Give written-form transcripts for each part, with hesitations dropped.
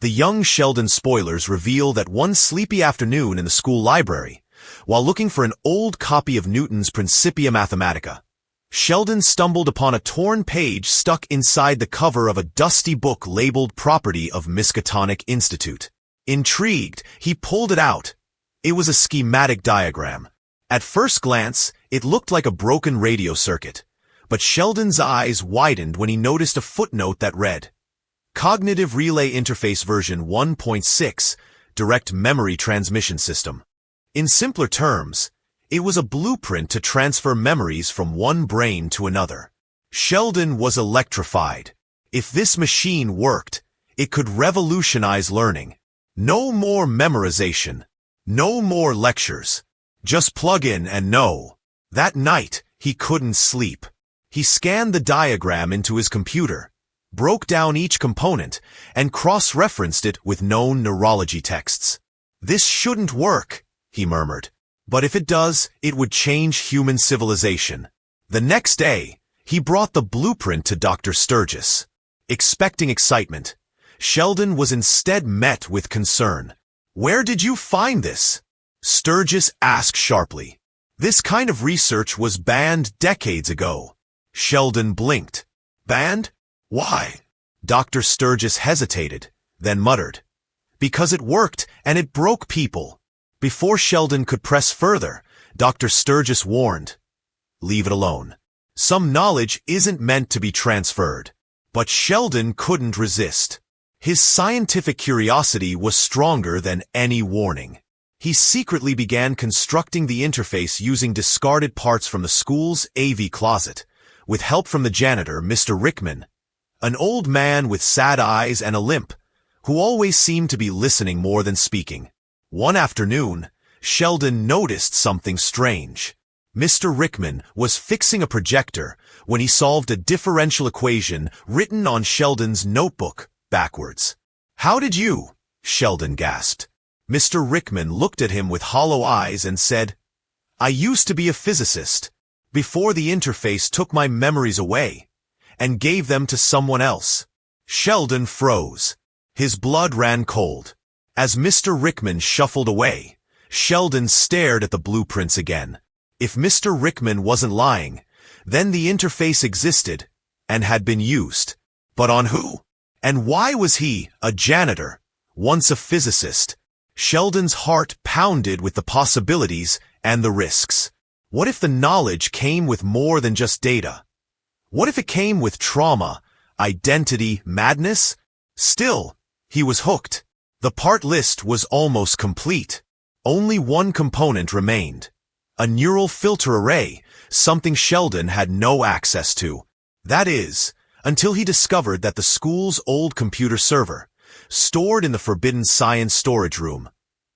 The young Sheldon spoilers reveal that one sleepy afternoon in the school library, while looking for an old copy of Newton's Principia Mathematica, Sheldon stumbled upon a torn page stuck inside the cover of a dusty book labeled Property of Miskatonic Institute. Intrigued, he pulled it out. It was a schematic diagram. At first glance, it looked like a broken radio circuit, but Sheldon's eyes widened when he noticed a footnote that read, Cognitive Relay Interface version 1.6, Direct Memory Transmission System. In simpler terms, it was a blueprint to transfer memories from one brain to another. Sheldon was electrified. If this machine worked, it could revolutionize learning. No more memorization. No more lectures. Just plug in and know. That night, he couldn't sleep. He scanned the diagram into his computer, broke down each component, and cross-referenced it with known neurology texts. This shouldn't work, he murmured. But if it does, it would change human civilization. The next day, he brought the blueprint to Dr. Sturgis. Expecting excitement, Sheldon was instead met with concern. Where did you find this? Sturgis asked sharply. This kind of research was banned decades ago. Sheldon blinked. Banned? Why? Dr. Sturgis hesitated, then muttered. Because it worked and it broke people. Before Sheldon could press further, Dr. Sturgis warned. Leave it alone. Some knowledge isn't meant to be transferred. But Sheldon couldn't resist. His scientific curiosity was stronger than any warning. He secretly began constructing the interface using discarded parts from the school's AV closet, with help from the janitor, Mr. Rickman, an old man with sad eyes and a limp, who always seemed to be listening more than speaking. One afternoon, Sheldon noticed something strange. Mr. Rickman was fixing a projector when he solved a differential equation written on Sheldon's notebook backwards. How did you? Sheldon gasped. Mr. Rickman looked at him with hollow eyes and said, I used to be a physicist, before the interface took my memories away and gave them to someone else. Sheldon froze. His blood ran cold. As Mr. Rickman shuffled away, Sheldon stared at the blueprints again. If Mr. Rickman wasn't lying, then the interface existed and had been used. But on who? And why was he, a janitor, once a physicist? Sheldon's heart pounded with the possibilities and the risks. What if the knowledge came with more than just data? What if it came with trauma, identity, madness? Still, he was hooked. The part list was almost complete. Only one component remained. A neural filter array, something Sheldon had no access to. That is, until he discovered that the school's old computer server, stored in the Forbidden Science storage room,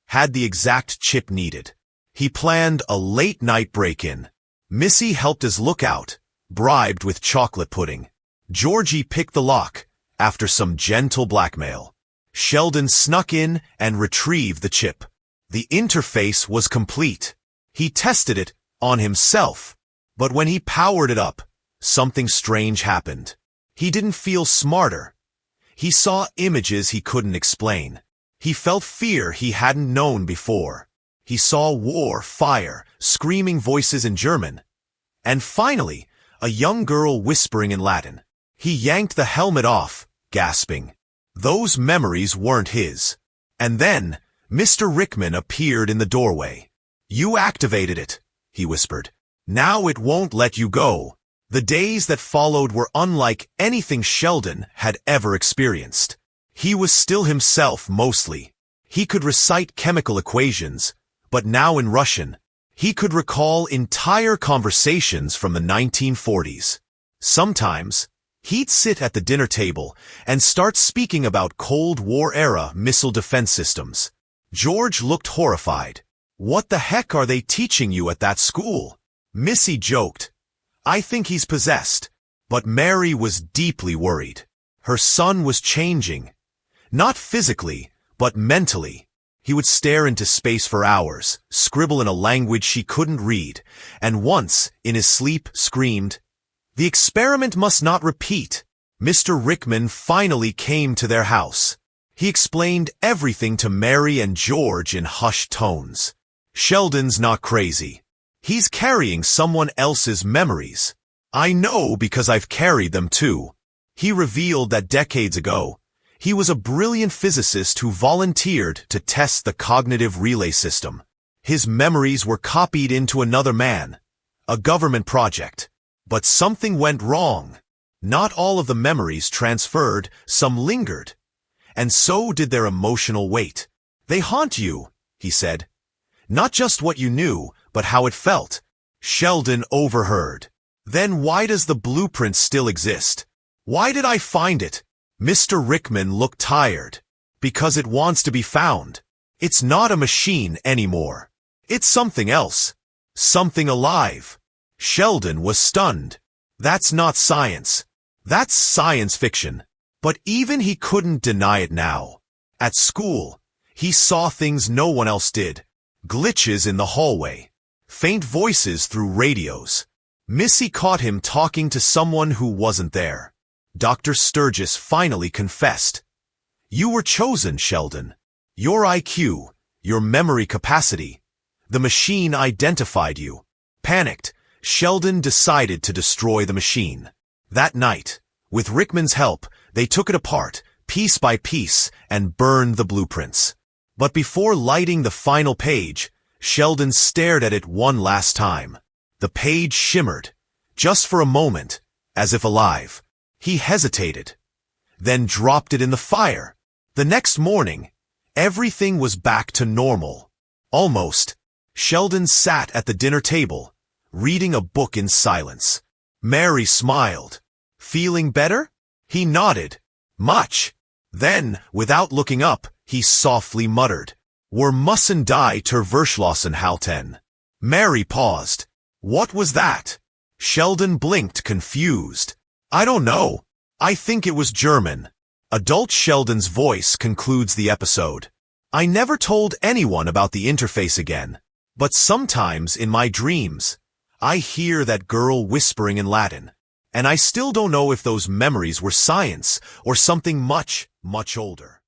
had the exact chip needed. He planned a late-night break-in. Missy helped as lookout, bribed with chocolate pudding. Georgie picked the lock, after some gentle blackmail. Sheldon snuck in and retrieved the chip. The interface was complete. He tested it on himself, but when he powered it up, something strange happened. He didn't feel smarter. He saw images he couldn't explain. He felt fear he hadn't known before. He saw war, fire, screaming voices in German, and finally, a young girl whispering in Latin. He yanked the helmet off, gasping. Those memories weren't his. And then, Mr. Rickman appeared in the doorway. You activated it, he whispered. Now it won't let you go. The days that followed were unlike anything Sheldon had ever experienced. He was still himself mostly. He could recite chemical equations, but now in Russian. He could recall entire conversations from the 1940s. Sometimes, he'd sit at the dinner table and start speaking about Cold War-era missile defense systems. George looked horrified. What the heck are they teaching you at that school? Missy joked. I think he's possessed. But Mary was deeply worried. Her son was changing. Not physically, but mentally. He would stare into space for hours, scribble in a language she couldn't read, and once, in his sleep, screamed, The experiment must not repeat. Mr. Rickman finally came to their house. He explained everything to Mary and George in hushed tones. Sheldon's not crazy. He's carrying someone else's memories. I know because I've carried them too. He revealed that decades ago, he was a brilliant physicist who volunteered to test the cognitive relay system. His memories were copied into another man, a government project. But something went wrong. Not all of the memories transferred, some lingered. And so did their emotional weight. They haunt you, he said. Not just what you knew, but how it felt. Sheldon overheard. Then why does the blueprint still exist? Why did I find it? Mr. Rickman looked tired. Because it wants to be found. It's not a machine anymore. It's something else. Something alive. Sheldon was stunned. That's not science. That's science fiction. But even he couldn't deny it now. At school, he saw things no one else did. Glitches in the hallway. Faint voices through radios. Missy caught him talking to someone who wasn't there. Dr. Sturgis finally confessed. You were chosen, Sheldon. Your IQ, your memory capacity. The machine identified you. Panicked, Sheldon decided to destroy the machine. That night, with Rickman's help, they took it apart, piece by piece, and burned the blueprints. But before lighting the final page, Sheldon stared at it one last time. The page shimmered, just for a moment, as if alive. He hesitated, then dropped it in the fire. The next morning, everything was back to normal. Almost. Sheldon sat at the dinner table, reading a book in silence. Mary smiled. Feeling better? He nodded. Much. Then, without looking up, he softly muttered. Wir müssen die Verschlossen halten. Mary paused. What was that? Sheldon blinked, confused. I don't know. I think it was German. Adult Sheldon's voice concludes the episode. I never told anyone about the interface again. But sometimes in my dreams, I hear that girl whispering in Latin. And I still don't know if those memories were science or something much, much older.